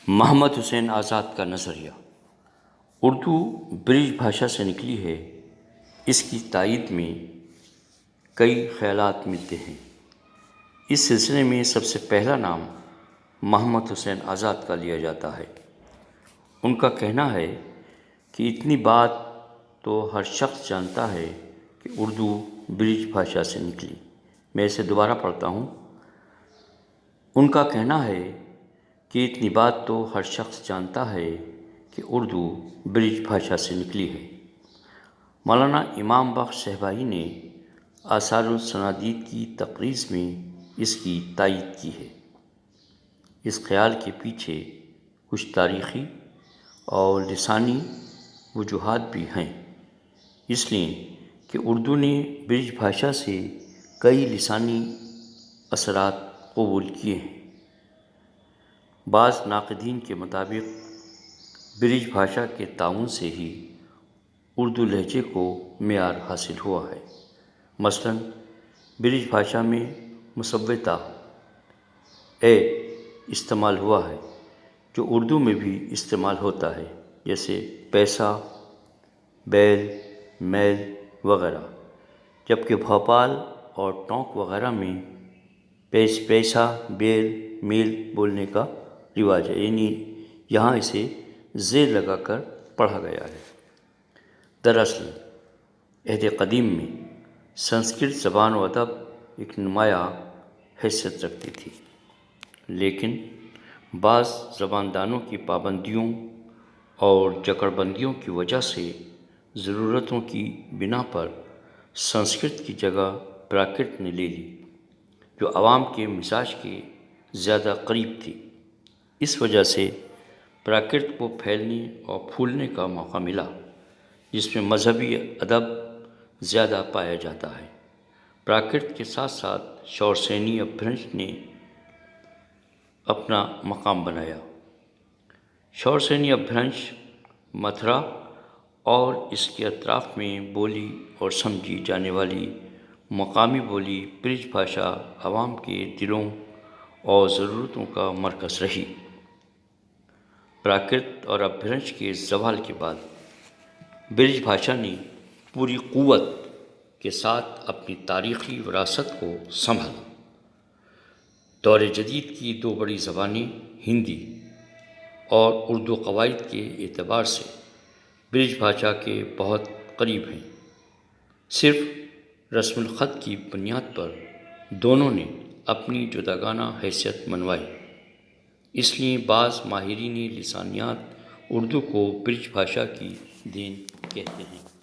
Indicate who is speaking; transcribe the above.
Speaker 1: محمد حسین آزاد کا نظریہ اردو برج بھاشا سے نکلی ہے۔ اس کی تائید میں کئی خیالات ملتے ہیں۔ اس سلسلے میں سب سے پہلا نام محمد حسین آزاد کا لیا جاتا ہے۔ ان کا کہنا ہے کہ اتنی بات تو ہر شخص جانتا ہے کہ اردو برج بھاشا سے نکلی۔ میں اسے دوبارہ پڑھتا ہوں۔ ان کا کہنا ہے کہ اتنی بات تو ہر شخص جانتا ہے کہ اردو برج بھاشا سے نکلی ہے۔ مولانا امام بخش صاحبائی نے آثار الصنادید کی تقریض میں اس کی تائید کی ہے۔ اس خیال کے پیچھے کچھ تاریخی اور لسانی وجوہات بھی ہیں، اس لیے کہ اردو نے برج بھاشا سے کئی لسانی اثرات قبول کیے ہیں۔ بعض ناقدین کے مطابق برج بھاشا کے تعاون سے ہی اردو لہجے کو معیار حاصل ہوا ہے۔ مثلاً برج بھاشا میں مسودہ اے استعمال ہوا ہے جو اردو میں بھی استعمال ہوتا ہے، جیسے پیسہ، بیل، میل وغیرہ، جبکہ بھوپال اور ٹونک وغیرہ میں پیسہ، بیل، میل بولنے کا رواج ہے، یعنی یہاں اسے زیر لگا کر پڑھا گیا ہے۔ دراصل عہد قدیم میں سنسکرت زبان و ادب ایک نمایاں حیثیت رکھتی تھی، لیکن بعض زباندانوں کی پابندیوں اور جکڑ بندیوں کی وجہ سے ضرورتوں کی بنا پر سنسکرت کی جگہ پراکرت نے لے لی، جو عوام کے مزاج کے زیادہ قریب تھی۔ اس وجہ سے پراکرت کو پھیلنے اور پھولنے کا موقع ملا، جس میں مذہبی ادب زیادہ پایا جاتا ہے۔ پراکرت کے ساتھ ساتھ شور سینی اپبھرنش نے اپنا مقام بنایا۔ شور سینی اپبھرنش متھرا اور اس کے اطراف میں بولی اور سمجھی جانے والی مقامی بولی برج بھاشا عوام کے دلوں اور ضرورتوں کا مرکز رہی۔ پراکرت اور اپبھرنش کے زوال کے بعد برج بھاشا نے پوری قوت کے ساتھ اپنی تاریخی وراثت کو سنبھالا۔ دور جدید کی دو بڑی زبانیں ہندی اور اردو قواعد کے اعتبار سے برج بھاشا کے بہت قریب ہیں۔ صرف رسم الخط کی بنیاد پر دونوں نے اپنی جداگانہ حیثیت منوائی۔ اس لیے بعض ماہرین لسانیات اردو کو برج بھاشا کی دین کہتے ہیں۔